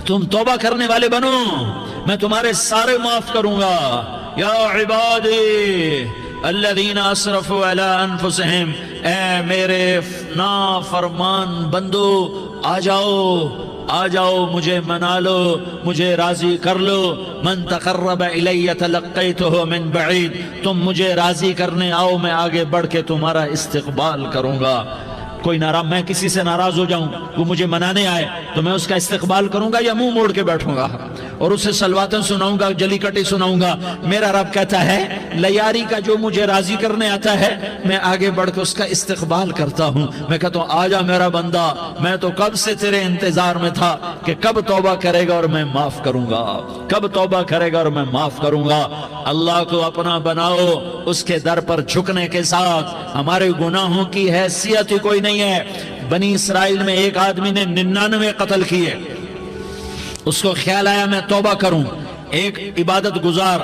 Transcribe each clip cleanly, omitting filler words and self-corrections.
تم توبہ کرنے والے بنو، میں تمہارے سارے معاف کروں گا۔ یا عبادی الذین اسرفوا علی انفسہم، اے میرے نافرمان بندو آ جاؤ مجھے منا لو، مجھے راضی کر لو۔ من تقرب الی تلقیتہ من بعید، تم مجھے راضی کرنے آؤ، میں آگے بڑھ کے تمہارا استقبال کروں گا۔ کوئی ناراض، میں کسی سے ناراض ہو جاؤں، وہ مجھے منانے آئے تو میں اس کا استقبال کروں گا یا منہ موڑ کے بیٹھوں گا اور اسے سلواتیں سناؤں گا، جلی کٹی سناؤں گا؟ میرا رب کہتا ہے لیاری کا جو مجھے راضی کرنے آتا ہے میں آگے بڑھ کے اس کا استقبال کرتا ہوں۔ میں کہتا ہوں آجا میرا بندہ، میں تو کب سے تیرے انتظار میں تھا کہ کب توبہ کرے گا اور میں معاف کروں گا، کب توبہ کرے گا اور میں معاف کروں گا۔ اللہ کو اپنا بناؤ، اس کے در پر جھکنے کے ساتھ ہمارے گناہوں کی حیثیت ہی کوئی نہیں ہے۔ بنی اسرائیل میں ایک آدمی نے 99 قتل کیے، اس کو خیال آیا میں توبہ کروں، ایک عبادت گزار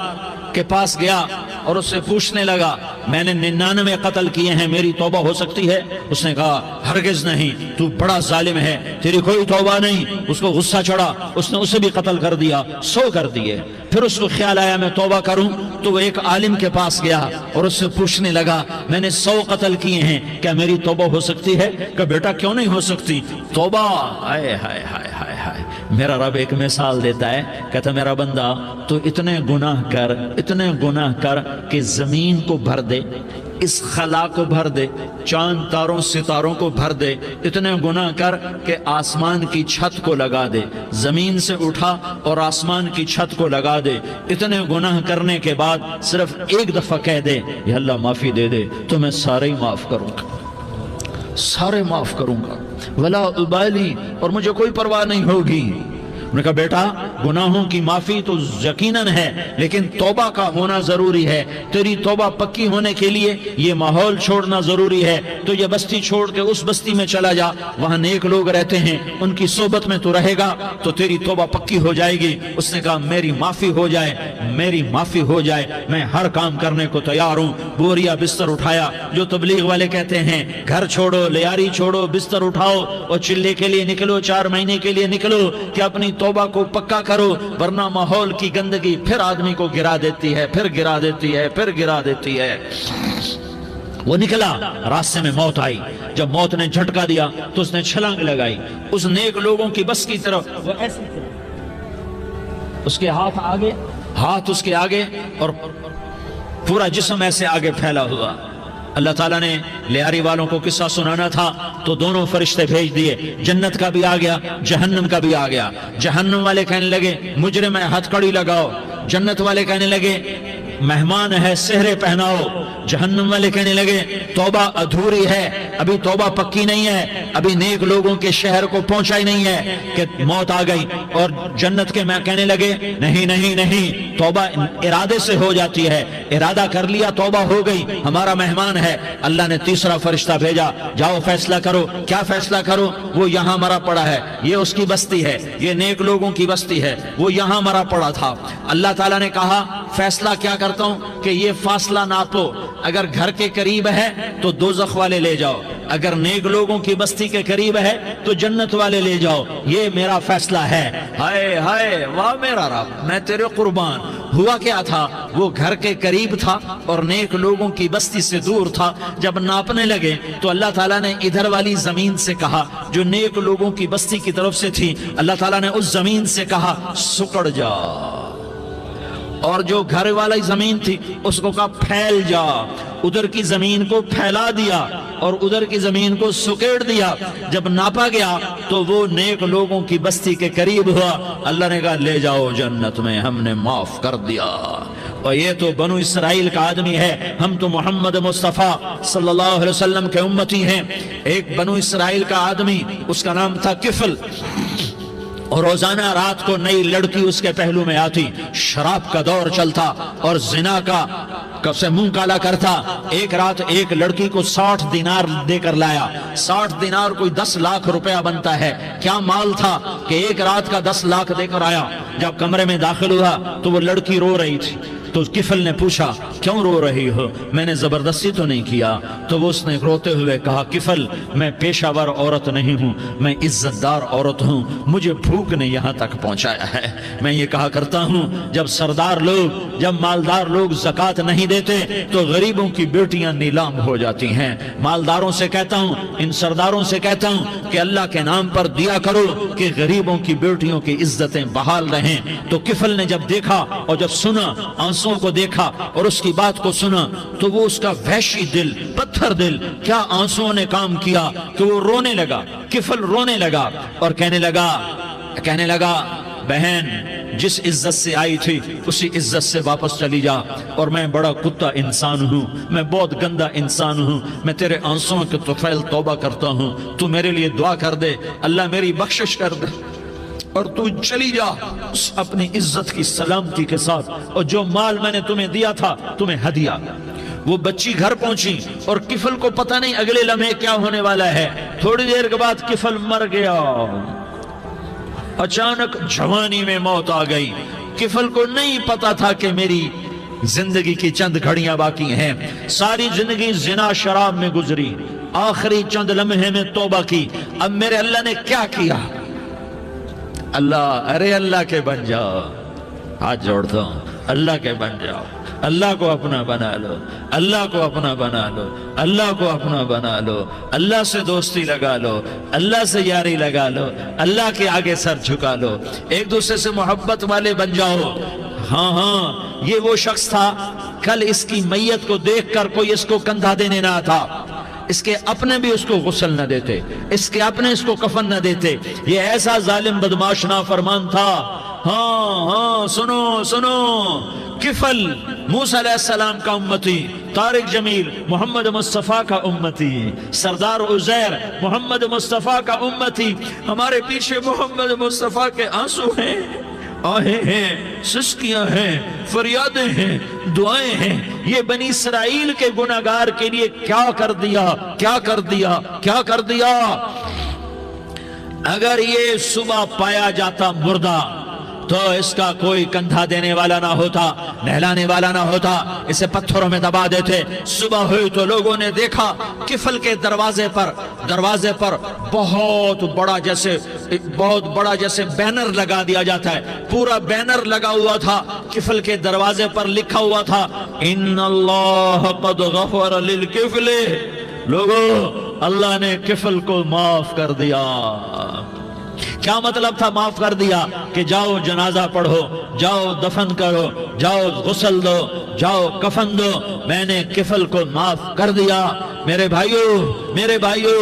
کے پاس گیا اور اس سے پوچھنے لگا میں نے 99 قتل کیے ہیں، میری توبہ ہو سکتی ہے؟ اس نے کہا ہرگز نہیں، تو بڑا ظالم ہے، تیری کوئی توبہ نہیں۔ اس کو غصہ چڑھا، اس نے اسے بھی قتل کر دیا، 100 کر دیے۔ پھر اس کو خیال آیا میں توبہ کروں، تو وہ ایک عالم کے پاس گیا اور اس سے پوچھنے لگا میں نے 100 قتل کیے ہیں، کیا میری توبہ ہو سکتی ہے؟ کہ بیٹا کیوں نہیں ہو سکتی توبہ؟ ہائے ہائے ہائے ہائے ہائے۔ میرا رب ایک مثال دیتا ہے، کہتا میرا بندہ تو اتنے گناہ کر کہ زمین کو بھر دے، اس خلا کو بھر دے، چاند تاروں ستاروں کو بھر دے، اتنے گناہ کر کہ آسمان کی چھت کو لگا دے، زمین سے اٹھا اور آسمان کی چھت کو لگا دے۔ اتنے گناہ کرنے کے بعد صرف ایک دفعہ کہہ دے یا اللہ معافی دے دے تو میں سارے ہی معاف کروں گا، سارے معاف کروں گا، ولا ابالی، اور مجھے کوئی پرواہ نہیں ہوگی۔ انہوں نے کہا بیٹا گناہوں کی معافی تو یقیناً ہے لیکن توبہ کا ہونا ضروری ہے، تیری توبہ پکی ہونے کے لیے یہ ماحول چھوڑنا ضروری ہے۔ تو یہ بستی چھوڑ کے اس بستی میں چلا جا، وہاں نیک لوگ رہتے ہیں، ان کی صحبت میں تو رہے گا تو تیری توبہ پکی ہو جائے گی۔ اس نے کہا میری معافی ہو جائے، میری معافی ہو جائے، میں ہر کام کرنے کو تیار ہوں۔ بوریا بستر اٹھایا، جو تبلیغ والے کہتے ہیں گھر چھوڑو، لیاری چھوڑو، بستر اٹھاؤ اور چلے کے لیے نکلو، 4 مہینے کے لیے نکلو کہ اپنی توبہ کو پکا کرو، ورنہ ماحول کی گندگی پھر آدمی کو گرا دیتی ہے، پھر گرا دیتی ہے، پھر گرا دیتی ہے۔ وہ نکلا، راستے میں موت آئی، جب موت نے جھٹکا دیا تو اس نے چھلانگ لگائی اس نیک لوگوں کی بس کی طرف، وہ ایسے اس کے ہاتھ اس کے آگے اور پورا جسم ایسے آگے پھیلا ہوا۔ اللہ تعالیٰ نے لیاری والوں کو قصہ سنانا تھا تو دونوں فرشتے بھیج دیے، جنت کا بھی آ گیا، جہنم کا بھی آ گیا۔ جہنم والے کہنے لگے مجرم ہے ہتھ کڑی لگاؤ، جنت والے کہنے لگے مہمان ہے سہرے پہناؤ۔ جہنم والے کہنے لگے توبہ ادھوری ہے، ابھی توبہ پکی نہیں ہے، ابھی نیک لوگوں کے شہر کو پہنچا ہی نہیں ہے کہ موت آ گئی۔ اور جنت کے میں کہنے لگے نہیں نہیں نہیں، توبہ ارادے سے ہو جاتی ہے، ارادہ کر لیا توبہ ہو گئی، ہمارا مہمان ہے۔ اللہ نے تیسرا فرشتہ بھیجا، جاؤ فیصلہ کرو۔ کیا فیصلہ کرو؟ وہ یہاں مرا پڑا ہے، یہ اس کی بستی ہے، یہ نیک لوگوں کی بستی ہے، وہ یہاں مرا پڑا تھا۔ اللہ تعالیٰ نے کہا فیصلہ کیا کرتا ہوں کہ یہ فاصلہ ناپو، اگر گھر کے قریب ہے تو دوزخ والے لے جاؤ، اگر نیک لوگوں کی بستی کے قریب ہے تو جنت والے لے جاؤ، یہ میرا فیصلہ ہے۔ ہائے ہائے واہ میرا رب، میں تیرے قربان۔ ہوا کیا تھا؟ وہ گھر کے قریب تھا اور نیک لوگوں کی بستی سے دور تھا۔ جب ناپنے لگے تو اللہ تعالیٰ نے ادھر والی زمین سے کہا جو نیک لوگوں کی بستی کی طرف سے تھی، اللہ تعالیٰ نے اس زمین سے کہا سکڑ جا، اور جو گھر والی زمین تھی اس کو کہا پھیل جا۔ ادھر کی زمین کو پھیلا دیا اور ادھر کی زمین کو سکیڑ دیا۔ جب ناپا گیا تو وہ نیک لوگوں کی بستی کے قریب ہوا۔ اللہ نے کہا لے جاؤ جنت میں، ہم نے معاف کر دیا۔ اور یہ تو بنو اسرائیل کا آدمی ہے، ہم تو محمد مصطفیٰ صلی اللہ علیہ وسلم کے امتی ہیں۔ ایک بنو اسرائیل کا آدمی، اس کا نام تھا کفل، اور روزانہ رات کو نئی لڑکی اس کے پہلو میں آتی، شراب کا دور چلتا اور زنا کا سے منہ کالا کرتا۔ ایک رات ایک لڑکی کو 60 دینار دے کر لایا۔ 60 دینار کوئی 10 لاکھ روپیہ بنتا ہے۔ کیا مال تھا کہ ایک رات کا 10 لاکھ دے کر آیا۔ جب کمرے میں داخل ہوا تو وہ لڑکی رو رہی تھی، تو کفل نے پوچھا کیوں رو رہی ہو؟ میں نے زبردستی تو نہیں کیا۔ تو وہ اس نے روتے ہوئے کہا کفل میں پیشہ ور عورت نہیں ہوں، میں عزت دار عورت ہوں، مجھے بھوک نے یہاں تک پہنچایا ہے۔ میں یہ کہا کرتا ہوں جب سردار لوگ، جب مالدار لوگ زکوٰۃ نہیں دیتے تو غریبوں کی بیٹیاں نیلام ہو جاتی ہیں۔ مالداروں سے کہتا ہوں، ان سرداروں سے کہتا ہوں کہ اللہ کے نام پر دیا کرو کہ غریبوں کی بیٹیوں کی عزتیں بحال رہیں۔ تو کفل نے جب دیکھا اور جب سنا، آنسوؤں کو دیکھا اور اس کی بات کو سنا، تو وہ اس کا وحشی دل، پتھر دل، کیا آنسوؤں نے کام کیا کہ وہ رونے لگا۔ کفل رونے لگا اور کہنے لگا بہن جس عزت سے آئی تھی اسی عزت سے واپس چلی جا، اور میں بڑا کتا انسان ہوں، میں بہت گندا انسان ہوں، میں تیرے آنسوؤں کے طفیل توبہ کرتا ہوں، تو میرے لیے دعا کر دے، اللہ میری بخشش کر دے، اور تو چلی جا اپنی عزت کی سلامتی کے ساتھ، اور جو مال میں نے تمہیں دیا تھا تمہیں ہدیہ۔ وہ بچی گھر پہنچی اور کفل کو پتہ نہیں اگلے لمحے کیا ہونے والا ہے۔ تھوڑی دیر کے بعد کفل مر گیا، اچانک جوانی میں موت آ گئی۔ کفل کو نہیں پتا تھا کہ میری زندگی کی چند گھڑیاں باقی ہیں، ساری زندگی زنا شراب میں گزری، آخری چند لمحے میں توبہ کی۔ اب میرے اللہ نے کیا کیا؟ اللہ کے بن جاؤ، ہاتھ جوڑتا ہوں، اللہ کے بن جاؤ، اللہ کو اپنا بنا لو، اللہ کو اپنا بنا لو، اللہ کو اپنا بنا لو، اللہ سے دوستی لگا لو، اللہ سے یاری لگا لو، اللہ کے آگے سر جھکا لو، ایک دوسرے سے محبت والے بن جاؤ۔ ہاں یہ وہ شخص تھا، کل اس کی میت کو دیکھ کر کوئی اس کو کندھا دینے نہ تھا، اس کے اپنے بھی اس کو غسل نہ دیتے، اس کے اپنے اس کو کفن نہ دیتے، یہ ایسا ظالم بدماش نافرمان تھا۔ ہاں سنو، کفل موسیٰ علیہ السلام کا امتی، طارق جمیل محمد مصطفیٰ کا امتی، سردار عزیر محمد مصطفیٰ کا امتی، ہمارے پیچھے محمد مصطفیٰ کے آنسو ہیں، آہیں ہیں، سسکیاں ہیں، فریادیں ہیں، دعائیں ہیں۔ یہ بنی اسرائیل کے گناہگار کے لیے کیا کر دیا۔ اگر یہ صبح پایا جاتا مردہ تو اس کا کوئی کندھا دینے والا نہ ہوتا، نہلانے والا نہ ہوتا، اسے پتھروں میں دبا دیتے۔ صبح ہوئی تو لوگوں نے دیکھا کفل کے دروازے پر بہت بڑا جیسے بینر لگا دیا جاتا ہے، پورا بینر لگا ہوا تھا، کفل کے دروازے پر لکھا ہوا تھا ان اللہ قد غفر للکفل، لوگو اللہ نے کفل کو معاف کر دیا۔ کیا مطلب تھا معاف کر دیا؟ کہ جاؤ جنازہ پڑھو، جاؤ دفن کرو، جاؤ غسل دو، جاؤ کفن دو، میں نے کفل کو معاف کر دیا۔ میرے بھائیو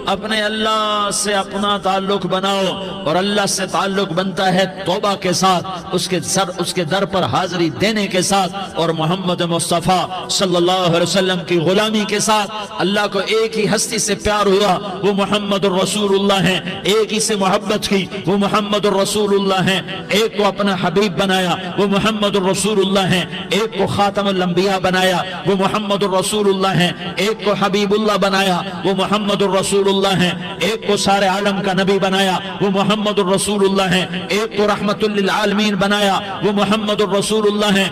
اپنے اللہ سے اپنا تعلق بناؤ، اور اللہ سے تعلق بنتا ہے توبہ کے ساتھ، اس کے در پر حاضری دینے کے ساتھ، اور محمد مصطفیٰ صلی اللہ علیہ وسلم کی غلامی کے ساتھ۔ اللہ کو ایک ہی ہستی سے پیار ہوا، وہ محمد الرسول اللہ ہیں، ایک ہی سے محبت کی، وہ محمد الرسول اللہ ہیں، ایک کو اپنا حبیب بنایا، وہ محمد الرسول اللہ ہیں، ایک کو خاتم الانبیاء بنایا، وہ محمد الرسول اللہ ہیں، ایک کو حبیب اللہ بنایا، وہ محمد الرسول اللہ ہیں، ایک کو سارے عالم کا نبی بنایا، وہ محمد الرسول اللہ ہیں، ایک کو رحمت للعالمین بنایا، وہ محمد الرسول اللہ ہیں،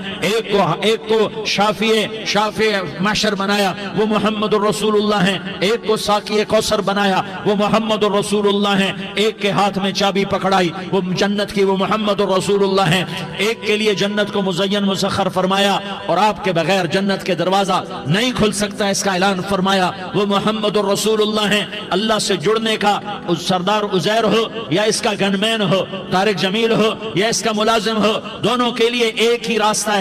ایک کو شافع محشر بنایا، وہ محمد الرسول اللہ ہیں، ایک کو ساقی کوثر بنایا، وہ محمد الرسول اللہ ہیں، ایک کے ہاتھ میں چابی پکڑائی وہ جنت کی، وہ محمد الرسول اللہ ہیں، ایک کے لیے جنت کو مزین مسخر فرمایا، اور آپ کے بغیر جنت کے دروازہ نہیں کھل سکتا اس کا اعلان فرمایا، وہ محمد الرسول اللہ ہیں۔ اللہ سے جڑنے کا سردار عزیر ہو یا اس کا گنمین ہو، طارق جمیل ہو یا اس کا ملازم ہو، دونوں کے لیے ایک ہی راستہ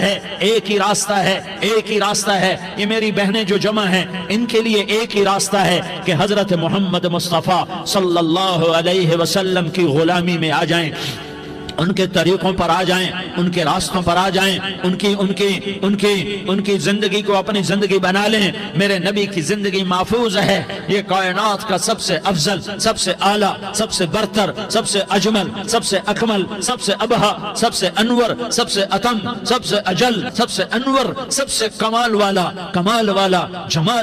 ہے۔ یہ میری بہنیں جو جمع ہیں ان کے لیے ایک ہی راستہ ہے کہ حضرت محمد مصطفیٰ صلی اللہ علیہ وسلم کی غلامی میں آ جائیں، ان کے طریقوں پر آ جائیں، ان کے راستوں پر آ جائیں، ان کی زندگی کو اپنی زندگی بنا لیں۔ میرے نبی کی زندگی محفوظ ہے، یہ کائنات کا سب سے افضل، سب سے اعلیٰ، سب سے برتر، سب سے اجمل، سب سے اکمل، سب سے ابہا، سب سے انور، سب سے اتم، سب سے اجل، سب سے انور، سب سے کمال والا، جمال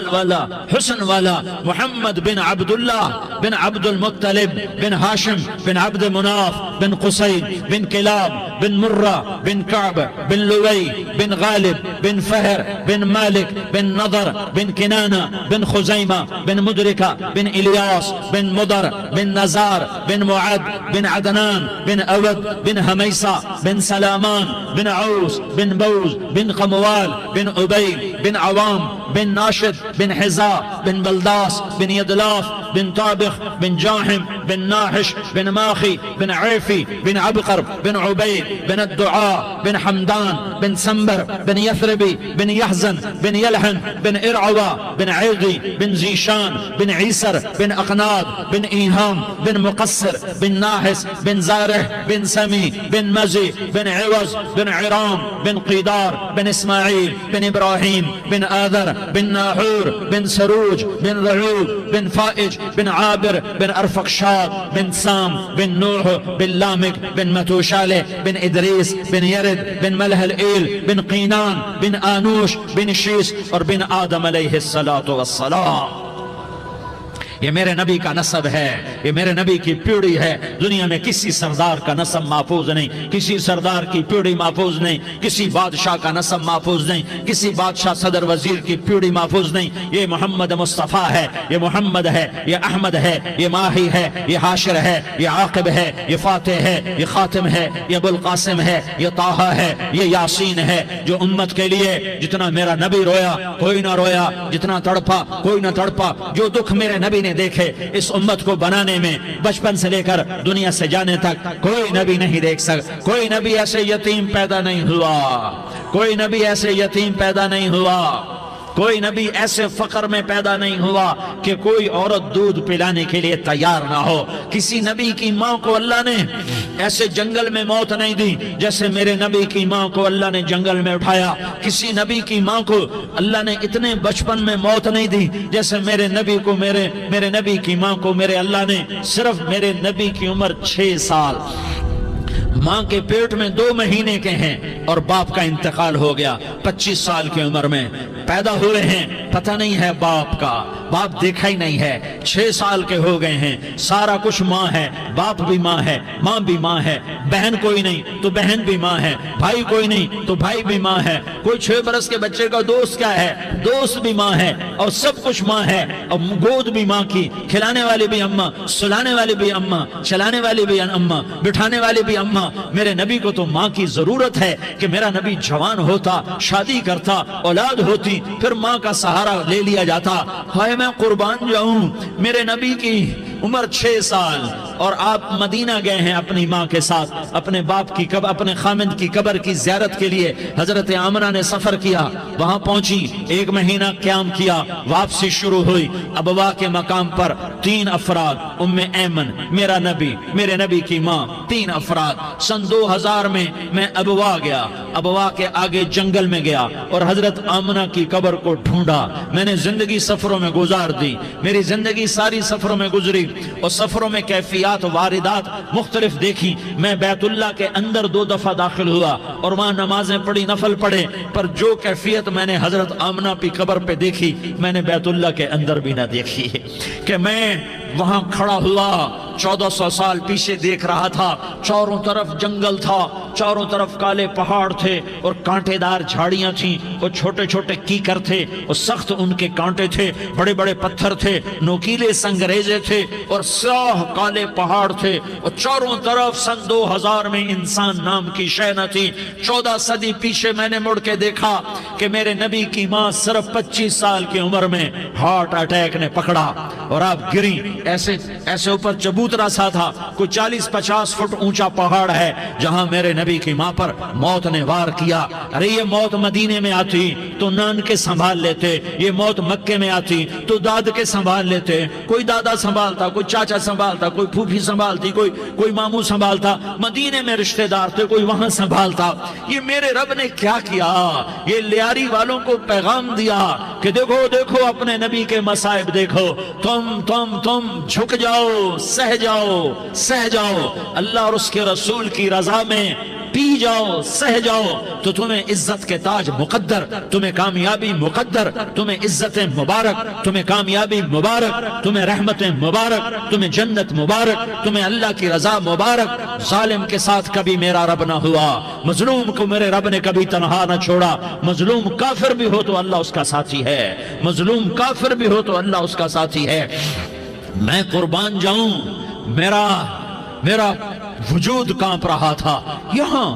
والا، حسن والا، محمد بن عبداللہ بن عبد المطلب بن ہاشم بن عبد مناف بن قصی بن کلاب بن مرہ بن کعب بن لوی بن غالب بن فہر بن مالک بن نضر بن کنانہ بن خزیمہ بن مدرکہ بن الیاس بن مدر بن نزار بن معد بن عدنان بن اود بن حمیسہ بن سلامان بن عوس بن بوز بن قموال بن عبید بن عوام بن ناشد بن حزا بن بلداس بن يدلاف بن طابخ بن جاحم بن ناحش بن ماخي بن عيفي بن عبقر بن عبيد بن الدعاء بن حمدان بن سنبر بن يثربي بن يحزن بن يلحن بن إرعوى بن عيغي بن زيشان بن عيسر بن أقناد بن إيهام بن مقصر بن ناحس بن زارح بن سمي بن مزي بن عوز بن عرام بن قيدار بن إسماعيل بن إبراهيم بن آذر بن ناحور بن سروج بن رعوب بن فائج بن عابر بن أرفقشاد بن سام بن نوح بن لامك بن متوشالة بن إدريس بن يرد بن ملح الإيل بن قينان بن آنوش بن شيس اور بن آدم علیہ الصلاة والسلام. یہ میرے نبی کا نسب ہے، یہ میرے نبی کی پیڑھی ہے. دنیا میں کسی سردار کا نسب محفوظ نہیں، کسی سردار کی پیڑھی محفوظ نہیں، کسی بادشاہ کا نسب محفوظ نہیں، کسی بادشاہ صدر وزیر کی پیڑھی محفوظ نہیں. یہ محمد مصطفیٰ ہے، یہ محمد ہے، یہ احمد ہے، یہ ماہی ہے، یہ حاشر ہے، یہ عاقب ہے، یہ فاتح ہے، یہ خاتم ہے، یہ ابو القاسم ہے، یہ طٰہٰ ہے، یہ یاسین ہے. جو امت کے لیے جتنا میرا نبی رویا کوئی نہ رویا، جتنا تڑپا کوئی نہ تڑپا، جو دکھ میرے نبی نے دیکھے اس امت کو بنانے میں بچپن سے لے کر دنیا سے جانے تک کوئی نبی نہیں دیکھ سکتا. کوئی نبی ایسے یتیم پیدا نہیں ہوا، کوئی نبی ایسے یتیم پیدا نہیں ہوا، کوئی نبی ایسے فقر میں پیدا نہیں ہوا کہ کوئی عورت دودھ پلانے کے لیے تیار نہ ہو. کسی نبی کی ماں کو اللہ نے ایسے جنگل میں موت نہیں دی جیسے میرے نبی کی ماں کو اللہ نے جنگل میں اٹھایا. کسی نبی کی ماں کو اللہ نے اتنے بچپن میں موت نہیں دی جیسے میرے نبی کو میرے نبی کی ماں کو میرے اللہ نے صرف میرے نبی کی عمر 6 سال، ماں کے پیٹ میں 2 مہینے کے ہیں اور باپ کا انتقال ہو گیا 25 سال کی عمر میں. پیدا ہوئے ہیں پتہ نہیں ہے باپ کا، باپ دیکھا ہی نہیں ہے. 6 سال کے ہو گئے ہیں، سارا کچھ ماں ہے، باپ بھی ماں ہے، ماں بھی ماں ہے. بہن کوئی نہیں تو بہن بھی ماں ہے، بھائی کوئی نہیں تو بھائی بھی ماں ہے. کوئی 6 برس کے بچے کا دوست کیا ہے، دوست بھی ماں ہے، اور سب کچھ ماں ہے. اور گود بھی ماں کی، کھلانے والی بھی اماں، سلانے والی بھی اماں، چلانے والی بھی اماں، بٹھانے والی بھی اماں. میرے نبی کو تو ماں کی ضرورت ہے کہ میرا نبی جوان ہوتا، شادی کرتا، اولاد ہوتی، پھر ماں کا سہارا لے لیا جاتا. ہائے میں قربان جاؤں، میرے نبی کی عمر 6 سال اور آپ مدینہ گئے ہیں اپنی ماں کے ساتھ، اپنے باپ کی اپنے خامند کی قبر کی زیارت کے لیے. حضرت آمنہ نے سفر کیا، وہاں پہنچی، 1 مہینہ قیام کیا، واپسی شروع ہوئی. ابوا کے مقام پر 3 افراد، ام ایمن، میرا نبی، میرے نبی کی ماں، 3 افراد. سن 2000 میں ابوا گیا، ابوا کے آگے جنگل میں گیا اور حضرت آمنہ کی قبر کو ڈھونڈا. میں نے زندگی سفروں میں گزار دی، میری زندگی ساری سفروں میں گزری اور سفروں میں کیفیات واردات مختلف دیکھی. میں بیت اللہ کے اندر 2 دفعہ داخل ہوا اور وہاں نمازیں پڑھی، نفل پڑھے، پر جو کیفیت میں نے حضرت آمنہ کی قبر پہ دیکھی میں نے بیت اللہ کے اندر بھی نہ دیکھی. کہ میں وہاں کھڑا ہوا 1400 سال پیچھے دیکھ رہا تھا، چاروں طرف جنگل تھا، چاروں طرف کالے پہاڑ تھے اور کانٹے دار جھاڑیاں تھیں اور چھوٹے چھوٹے کیکر تھے اور سخت ان کے کانٹے تھے، بڑے بڑے پتھر تھے، نوکیلے سنگریزے تھے اور سیاہ کالے پہاڑ تھے اور چاروں طرف. سن 2000 میں انسان نام کی شے نہ تھی. 14 صدی پیچھے میں نے مڑ کے دیکھا کہ میرے نبی کی ماں صرف 25 سال کی عمر میں ہارٹ اٹیک نے پکڑا اور آپ گری. ایسے اوپر چبوترا سا تھا، کوئی 40-50 فٹ اونچا پہاڑ ہے جہاں میرے نبی کی ماں پر موت نے وار کیا. ارے یہ موت مدینے میں آتی تو نان کے سنبھال لیتے، یہ موت مکے میں آتی تو داد کے سنبھال لیتے. کوئی دادا سنبھالتا، کوئی چاچا سنبھالتا، کوئی پھوپھی سنبھالتی، کوئی ماموں سنبھالتا. مدینے میں رشتہ دار تھے، کوئی وہاں سنبھالتا. یہ میرے رب نے کیا کیا؟ یہ لیاری والوں کو پیغام دیا کہ دیکھو دیکھو اپنے نبی کے مصائب دیکھو، تم جھک جاؤ، سہ جاؤ. اللہ اور اس کے رسول کی رضا میں پی جاؤ سہ جاؤ تو تمہیں عزت کے تاج مقدر، تمہیں کامیابی مقدر، تمہیں عزت مبارک، تمہیں کامیابی مبارک، تمہیں رحمت مبارک، تمہیں جنت مبارک، تمہیں اللہ کی رضا مبارک۔ ظالم کے ساتھ کبھی میرا رب نہ ہوا، مظلوم کو میرے رب نے کبھی تنہا نہ چھوڑا۔ مظلوم کافر بھی ہو تو اللہ اس کا ساتھی ہے، مظلوم کافر بھی ہو تو اللہ اس کا ساتھی ہے۔ میں قربان جاؤں، میرا وجود کانپ رہا تھا۔ یہاں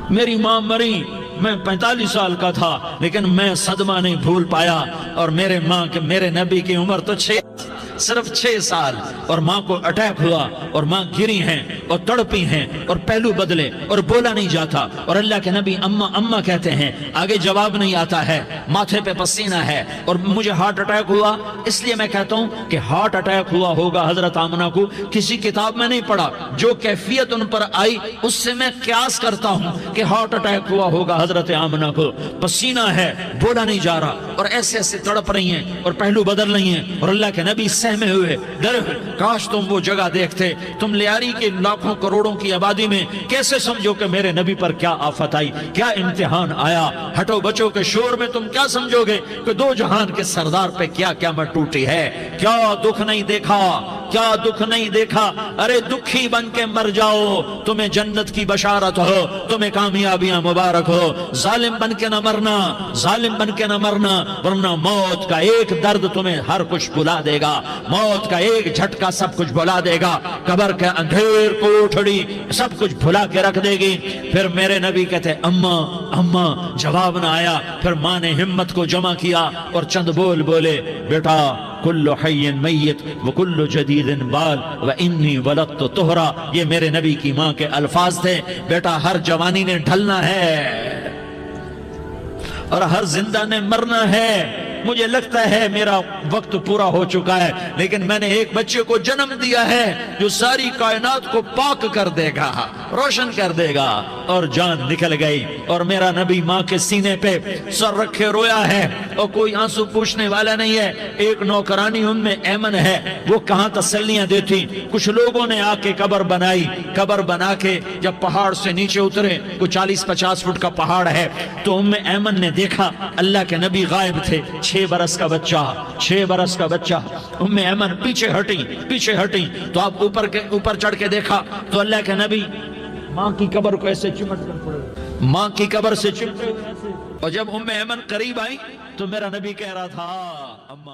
میری ماں مری، میں 45 سال کا تھا، لیکن میں صدمہ نہیں بھول پایا۔ اور میرے نبی کی عمر تو صرف 6 سال، اور ماں کو اٹیک ہوا اور ماں گری ہیں اور تڑپی ہیں اور پہلو بدلے اور بولا نہیں جاتا، اور اللہ کے نبی اماں اماں کہتے ہیں، آگے جواب نہیں آتا ہے، ماتھے پہ پسینہ ہے، اور مجھے ہارٹ اٹیک ہوا۔ اس لیے میں کہتا ہوں کہ ہارٹ اٹیک ہوا ہوگا حضرت آمنہ کو، کسی کتاب میں نہیں پڑھا، جو کیفیت ان پر آئی اس سے میں قیاس کرتا ہوں کہ ہارٹ اٹیک ہوا ہوگا حضرت آمنہ کو۔ پسینہ ہے، بولا نہیں جا رہا، اور ایسے تڑپ رہی ہیں اور پہلو بدل رہی ہیں، اور اللہ کے نبی سہمے ہوئے ڈرے ہوئے۔ کاش تم وہ جگہ دیکھتے، تم لیاری کے لاکھوں کروڑوں کی آبادی میں کیسے سمجھو کہ میرے نبی پر کیا آفت آئی، کیا امتحان آیا۔ ہٹو بچوں کے شور میں تم کیا سمجھو گے کہ دو جہان کے سردار پہ کیا قیامت ٹوٹی ہے۔ کیا دکھ نہیں دیکھا، کیا دکھ نہیں دیکھا۔ ارے دکھی بن کے مر جاؤ، تمہیں جنت کی بشارت ہو، تمہیں کامیابیاں مبارک ہو۔ ظالم بن کے نہ مرنا، ظالم بن کے نہ مرنا، ورنہ موت کا ایک درد تمہیں ہر کچھ بھلا دے گا، موت کا ایک جھٹکا سب کچھ بھلا دے گا، قبر کے اندھیر کوٹھڑی سب کچھ بھلا کے رکھ دے گی۔ پھر میرے نبی کہتے اماں اماں، جواب نہ آیا۔ پھر ماں نے ہمت کو جمع کیا اور چند بولے، بیٹا کل حی میت وکل جدید بال وانی ولدت طہرا۔ یہ میرے نبی کی ماں کے الفاظ تھے۔ بیٹا ہر جوانی نے ڈھلنا ہے اور ہر زندہ نے مرنا ہے۔ مجھے لگتا ہے میرا وقت پورا ہو چکا ہے، لیکن میں نے ایک بچے کو جنم دیا ہے جو ساری کائنات کو پاک کر دے گا، روشن کر دے گا۔ اور جان نکل گئی، اور میرا نبی ماں کے سینے پہ سر رکھے رویا ہے، اور کوئی آنسو پوچھنے والا نہیں ہے۔ ایک نوکرانی ام ایمن ہے، وہ کہاں تسلیاں دیتی۔ کچھ لوگوں نے آ کے قبر بنائی، قبر بنا کے جب پہاڑ سے نیچے اترے، کوئی 40-50 فٹ کا پہاڑ ہے، تو ام ایمن نے دیکھا اللہ کے نبی غائب تھے۔ 6 برس کا بچہ، ام ایمن پیچھے ہٹی تو آپ اوپر چڑھ کے دیکھا تو اللہ کے نبی ماں کی قبر کو ایسے چمٹ کر پڑے، ماں کی قبر سے چمٹے ہوئے ایسے۔ اور جب ام ایمن قریب آئی تو میرا نبی کہہ رہا تھا اماں